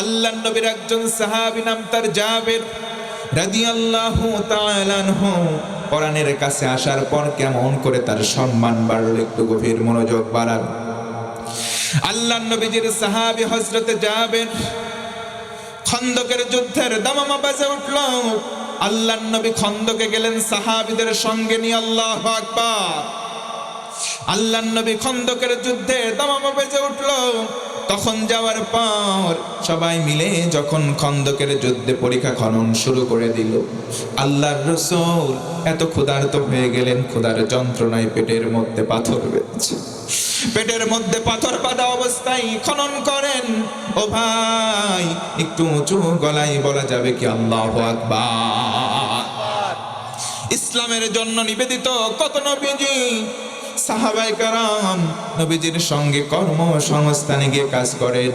আল্লাহর নবীর একজন সাহাবী নাম তার জাবের রাদিয়াল্লাহু তাআলা আনহু কোরআনের কাছে আসার পর কেমন করে তার সম্মান বাড়লো, একটু গভীর মনোযোগ বাড়ান। আল্লাহর নবীজির সাহাবী হযরতে জাবের খন্দকের যুদ্ধের দামামা বাজে উঠল। আল্লাহর নবী খন্দকে গেলেন সাহাবীদের সঙ্গে নিয়ে। আল্লাহু আকবার। আল্লাহর নবী খন্দকের যুদ্ধে দামামা বেজে উঠল। তখন যাওয়ার পর সবাই মিলে যখন খন্দকের যুদ্ধে পরীক্ষা খনন শুরু করে দিল, আল্লাহর রাসূল এত ক্ষুধার্ত হয়ে গেলেন, ক্ষুধার যন্ত্রণায় পেটের মধ্যে পাথর বেঁধেছে। পেটের মধ্যে পাথর বাঁধা অবস্থায় খনন করেন। ও ভাই, একটু উঁচু গলায় বলা যাবে কি আল্লাহু আকবার? ইসলামের জন্য নিবেদিত কত নবীজি, সাহাবায়ে কেরাম নবীজির সঙ্গে কর্মসংস্থানে গিয়ে কাজ করেন।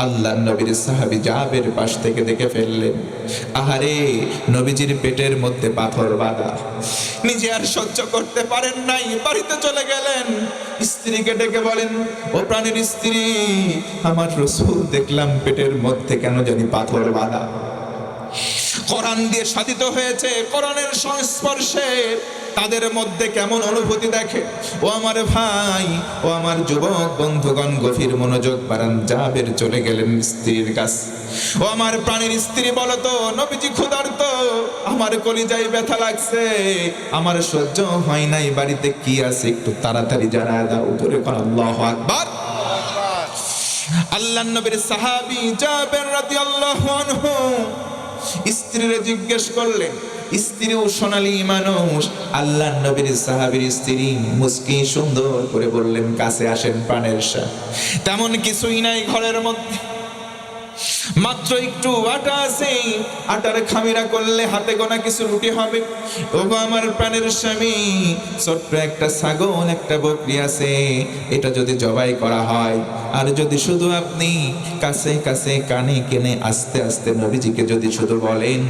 আল্লাহর নবীর সাহাবী জাবের পাশ থেকে দেখে ফেললেন, আহারে নবীজির পেটের মধ্যে পাথর বাঁধা। নিজে আর সহ্য করতে পারেন নাই, বাড়িতে চলে গেলেন। স্ত্রীকে ডেকে বলেন, ও প্রাণের স্ত্রী, আমার রাসূল দেখলাম পেটের মধ্যে কেন জানি পাথর বাঁধা। কোরআন দিয়ে সাধিত হয়েছে, কোরআনের সংস্পর্শে তাদের মধ্যে কেমন অনুভূতি দেখে। ও আমার ভাই, ও আমার যুবক বন্ধুগণ, গভীর মনোযোগ বাড়ান। জাবের চলে গেলেন স্ত্রীর কাছে। ও আমার প্রাণের স্ত্রী, বলো তো নবীজি ক্ষুধার্ত, আমার কলিজায় ব্যথা লাগছে, আমার সহ্য হয় নাই, বাড়িতে কি আছে একটু তাড়াতাড়ি জানায় দাও। ধরে কোন আল্লাহু আকবার। আল্লাহর নবীর সাহাবী জাবের রাদিয়াল্লাহু আনহু স্ত্রীরে জিজ্ঞেস করলেন। স্ত্রীও সোনালী মানুষ। আল্লাহর নবীর সাহাবীর স্ত্রী মুস্কি সুন্দর করে বললেন, কাছে আসেন প্রাণের শাহ। তেমন কিছুই নাই ঘরের মধ্যে, মাত্র একটু আটা আছে, আটার খামিরা করলে হাতে গোনা কিছু রুটি হবে। ওগো আমার প্রাণের স্বামী, ছোট্ট একটা ছাগল, একটা বকরি আছে, এটা যদি জবাই করা হয়, আর যদি শুধু আপনি কাছে কাছে কানে কেনে আস্তে আস্তে নবীজিকে যদি শুধু বলেন,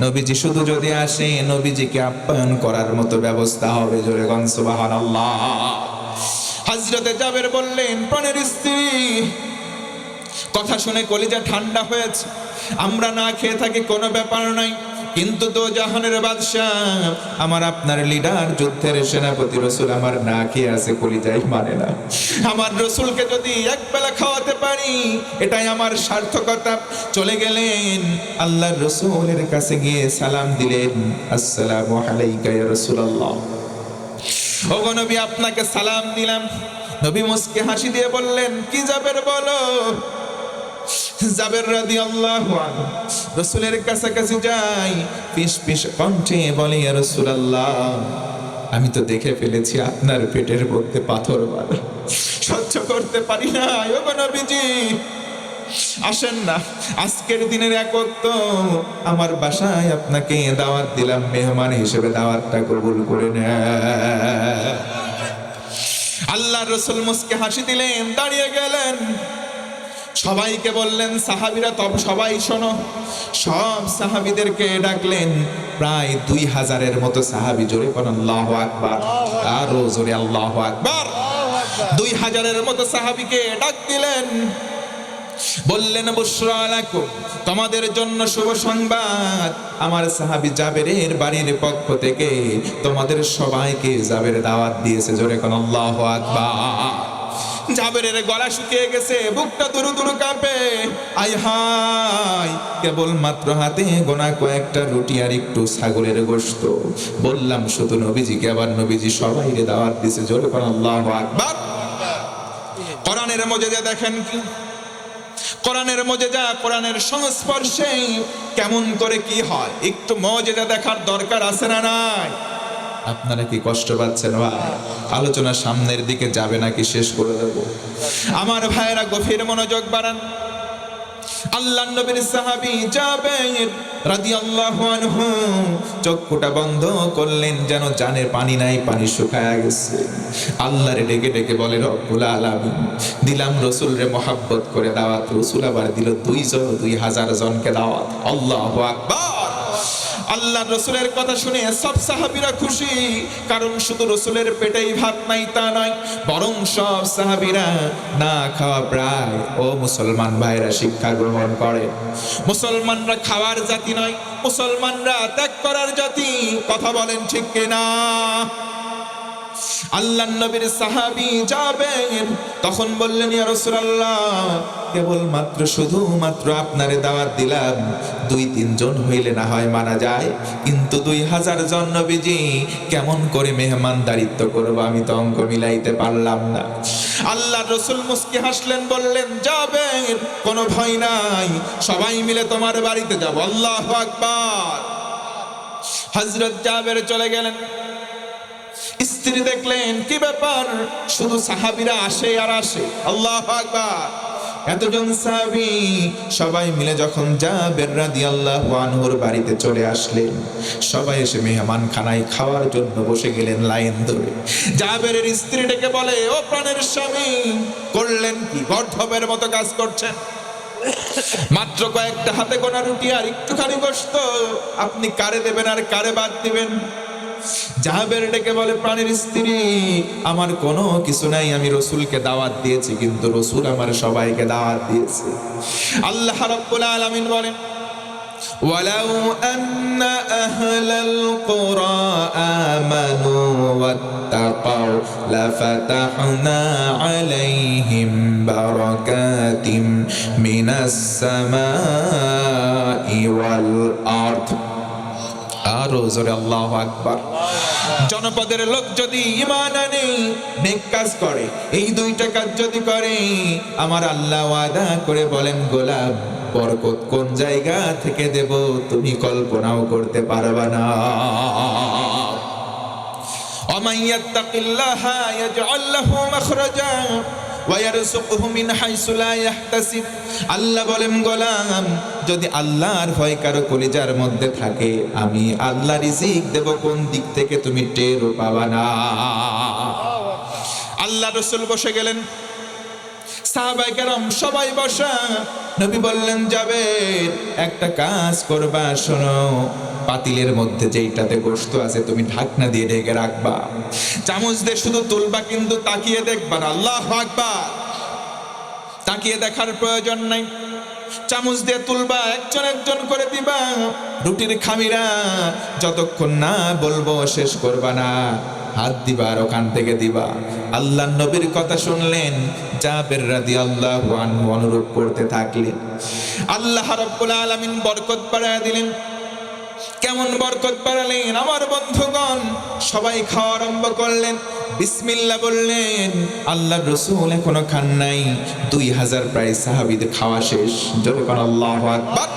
নবীজি শুধু যদি আসে, নবীজিকে আপ্যায়ন করার মতো ব্যবস্থা হবে। জোরে গণ সুবহানাল্লাহ। হযরতে জাবের বললেন, প্রাণের স্ত্রী, কথা শুনে কলিজা ঠান্ডা হয়েছে। আমরা না খেয়ে থাকি কোনো ব্যাপার নাই, কিন্তু তো জাহানের বাদশাহ, আমার আপনার লিডার, যুদ্ধের সেনাপতি রাসূল আমার না খেয়ে আছে, কলিজাই মানে না। আমার রাসূলকে যদি এক বেলা খাওয়াতে পারি, এটাই আমার সার্থকতা। চলে গেলেন আল্লাহর রাসূলের কাছে গিয়ে সালাম দিলেন, আসসালামু আলাইকা ইয়া রাসূলুল্লাহ। ওগো নবী, আপনাকে সালাম দিলাম। নবী মুস্কি হাসি দিয়ে বললেন, কি জাবের বলো। জাবের রাদিয়াল্লাহু আনহু রাসূলের কাছাকাছি যাই, পিস পিস কণ্ঠে বলে, ইয়া রাসূলুল্লাহ, আমি তো দেখে ফেলেছি আপনার পেটের মধ্যে পাথর বাঁধা, সহ্য করতে পারি না। ওগো নবীজি, আসেন না, আজকের দিনের এক ওয়াক্ত আমার বাসায় আপনাকে দাওয়াত দিলাম, মেহমান হিসেবে দাওয়াতটা কবুল করে নেন। আল্লাহর রাসূল মুস্কি হাসি দিলেন, দাঁড়িয়ে গেলেন। সবাইকে বললেন, সাহাবীরা তব সবাই শোনো। সব সাহাবীদেরকে ডাকলেন, প্রায় 2000-এর মতো সাহাবী। জোরে কোন আল্লাহু আকবার, আরো জোরে আল্লাহু আকবার। 2000-এর মতো সাহাবীকে ডাক দিলেন, বললেন, বুশরা লাকুম, তোমাদের জন্য শুভ সংবাদ। আমার সাহাবী জাবেরের বাড়ির পক্ষ থেকে তোমাদের সবাইকে জাবের দাওয়াত দিয়েছে। জোরে কোন আল্লাহু আকবার। জাবেরের গলা শুকিয়ে গেছে, বুকটা দুরু দুরু কাঁপে। আয় হায়, কেবল মাত্র হাতে গোনা কয়েকটা রুটি আর একটু ছাগলের গোশত। বললাম শুধু নবীজিকে, আবার নবীজি সবাইকে দাওয়াত দিয়েছে। জোরে কোন আল্লাহু আকবার। কোরআনের মুজিজা দেখেন কি, কোরআনের মুজিজা, কোরআনের সংস্পর্শে কেমন করে কি হয়, একটু মুজিজা দেখার দরকার আছে না নাই? আপনারা কি কষ্ট পাচ্ছেন ভাই? আলোচনা সামনের দিকে যাবে নাকি শেষ করে দেব? আমার ভাইয়েরা গভীর মনোযোগ বাড়ান। আল্লাহর নবীর সাহাবী জাবের রাদিয়াল্লাহু আনহু চক্ষুটা বন্ধ করলেন, যেন জানের পানি নাই, পানি শুকায়া গেছে। আল্লাহরে ডেকে ডেকে বলে, রব্বুল আলামিন, দিলাম রাসূলরে মহব্বত করে দাওয়াত, রাসূল আবার দিল 2000 জনকে দাওয়াত। আল্লাহু আকবার। আল্লাহ রসুলের কথা শুনে সব সাহাবীরা খুশি, কারণ শুধু রসুলের পেটেই ভাত নাই তা নয়, বরং সব সাহাবীরা না খাওয়া প্রায়। ও মুসলমান ভাইরা, শিক্ষা গ্রহণ করে, মুসলমানরা খাওয়ার জাতি নয়, মুসলমানরা ত্যাগ করার জাতি। কথা বলেন ঠিক কিনা? আল্লাহর নবীর সাহাবী যাবেন, তখন বললেন, ইয়া রাসূলুল্লাহ, কেবলমাত্র শুধুমাত্র আপনারে দাওয়াত দিলাম, 2-3 জন হইলে না হয় মানা যায়, কিন্তু 2000 জন নবীজি কেমন করে মেহমানদারিত্ব করবো, আমি তো অঙ্ক মিলাইতে পারলাম না। আল্লাহর রাসূল মুস্কি হাসলেন, বললেন, যাবেন, কোনো ভয় নাই, সবাই মিলে তোমার বাড়িতে যাব। আল্লাহু আকবার। হযরত জাবের চলে গেলেন। স্ত্রী দেখলেন, কি ব্যাপার, শুধু সাহাবীরা আসে আর আসে। আল্লাহু আকবার। এতজন সাহাবী সবাই মিলে যখন জাবের রাদিয়াল্লাহু আনহুর বাড়িতে চলে আসলেন, সবাই এসে মেহমান খানায় খাওয়ার জন্য বসে গেলেন লাইন ধরে। জাবেরের স্ত্রী ডেকে বলে, ও প্রাণের স্বামী, করলেন কি, গর্ধবের মতো কাজ করছেন? মাত্র কয়েকটা হাতে গোনা রুটি আর একটুখানি গোশত, আপনি কারে দেবেন আর কারে বাদ দিবেন? জাবের ডেকে বলে, প্রাণের স্ত্রী, আমার কোনো কিছু নাই, আমি রসুলকে দাওয়াত দিয়েছি, কিন্তু রসুল আমার সবাইকে দাওয়াত দিয়েছে। আল্লাহ রাব্বুল আলামিন বলেন, ওয়ালাউ আন্না আহলাল কুরা আমানু ওয়াত্তাকাউ লাফাতাহনা আলাইহিম বারাকাতিম মিনাস সামাই ওয়াল আরদ। আরো জোরে আল্লাহু আকবার। জনপদের লোক যদি ঈমান আনে, নেক কাজ করে, এই 2টা কাজ যদি করে, আমার আল্লাহ ওয়াদা করে বলেন, গোলাম, বরকত কোন জায়গা থেকে দেব তুমি কল্পনাও করতে পারবা না। ওয়ামান ইয়াত্তাকিল্লাহা ইয়াজআল লাহু মাখরাজা ওয়া ইয়ারযুকহু মিন হাইসু লা ইয়াহতাসিব। আল্লাহ বলেন, গোলাম, যদি আল্লাহর ভয় কারো কলিজার মধ্যে থাকে, আমি আল্লাহ রিজিক দেব কোন দিক থেকে তুমি টেরও পাবা না। আল্লাহ রাসূল বসে গেলেন, সাহাবায়ে কেরাম সবাই বসা। নবী বললেন, জাবের, একটা কাজ করবা, শোনো, পাতিলের মধ্যে যেইটাতে গোশত আছে তুমি ঢাকনা দিয়ে ঢেকে রাখবা, চামচ দিয়ে শুধু তুলবা, কিন্তু তাকিয়ে দেখবা না। আল্লাহু আকবার। তাকিয়ে দেখার প্রয়োজন নাই, চামচ দিয়ে তুলবা, একজন একজন করে দিবা। রুটির খামিরা যতক্ষণ না বলবো শেষ করবা না, হাত দিবা আর ওখান থেকে দিবা। আল্লাহর নবীর কথা শুনলেন, জাবের রাদিয়াল্লাহু আনহু অনুরূপ করতে থাকলেন। আল্লাহ রাব্বুল আলামিন বরকত বাড়ায় দিলেন। কেমন বরকত বাড়ালেন আমার বন্ধুগণ! সবাই খাওয়া আরম্ভ করলেন, বিসমিল্লাহ বললেন। আল্লাহর রাসূল এখনো খান নাই, 2000 প্রায় সাহাবীদের খাওয়া শেষ। জোরে বলেন আল্লাহু আকবার।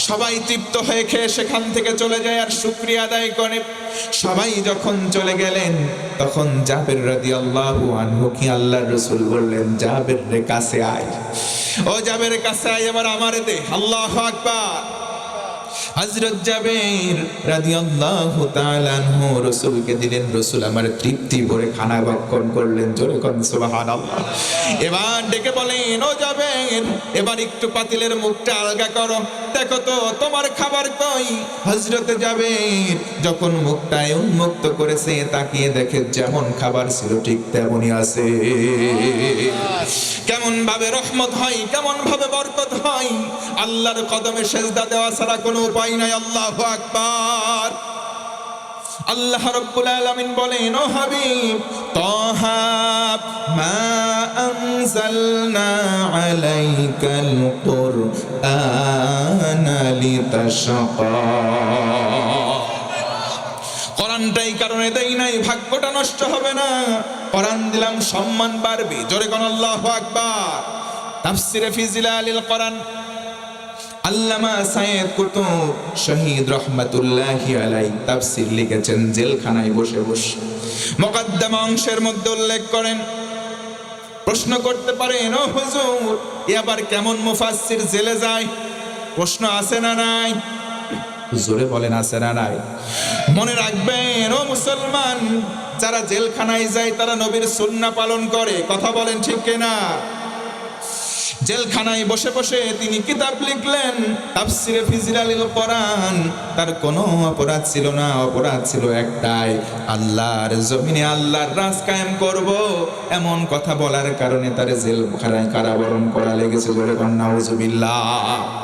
সবাই তৃপ্ত হয়ে খেয়ে সেখান থেকে চলে যায় আর শুকরিয়া আদায় করে। সবাই যখন চলে গেলেন, তখন জাবের রাদিয়াল্লাহু আনহু কি আল্লাহর রাসূল বললেন, জাবের রে কাছে আয়, ও জাবের কাছে আয়, এবার আমারে দে। আল্লাহু আকবার। হযরত জাবের রাদিয়াল্লাহু তাআলা আনহু রাসূলকে দিলেন, রাসূল আমার তৃপ্তি ভরে খানা ভক্ষণ করলেন। জোরে কোন সুবহানাল্লাহ। এবার ডেকে বলেন, ও জাবের, এবার একটু পাতিলের মুখটা আলগা করো, দেখো তো তোমার খাবার কই। হযরত জাবের যখন মুখটা উন্মুক্ত করেছে, তাকিয়ে দেখে যেমন খাবার ছিল ঠিক তেমনই আছে। কেমন ভাবে রহমত হয়, কেমন ভাবে বরকত হয়, আল্লাহর কদমে সেজদা দেওয়া ছাড়া কোনো উপায় নাই। আল্লাহু আকবার। আল্লাহ রাব্বুল আলামিন বলেন, ও হাবিব, তাহা মা আনজালনা আলাইকাল কুরআনা লিতাশকা। কোরআনটাই কারণে দেই নাই, ভাগ্যটা নষ্ট হবে না, কোরআন দিলাম সম্মান বাড়বে। জোরে কোন আল্লাহু আকবার। তাফসিরে ফি জিলালিল কোরআন আল্লামা সাইয়্যিদ কুতুব শহীদ রাহমাতুল্লাহি আলাইহি তাফসীর লিখেছেন জেলখানায় বসে বসে। মুকদ্দমা অংশের মধ্যে উল্লেখ করেন, প্রশ্ন করতে পারেন, ও হুজুর, এবার কেমন মুফাসসির জেলে যায়? প্রশ্ন আছে না নাই? জোরে বলেন, আছে না নাই? মনে রাখবেন, ও মুসলমান, যারা জেলখানায় যায় তারা নবীর সুন্নাহ পালন করে। কথা বলেন ঠিক কিনা? জেলখানায় বসে বসে তিনি কিতাব লিখলেন, তাফসিরে ফিজিলালিল কোরআন। তার কোনো অপরাধ ছিল না, অপরাধ ছিল একটাই, আল্লাহর জমিনে আল্লাহর রাজ কায়েম করব, এমন কথা বলার কারণে তার জেলখানায় কারাবরণ করা লেগেছে। জোরে বলেন নাউজুবিল্লাহ।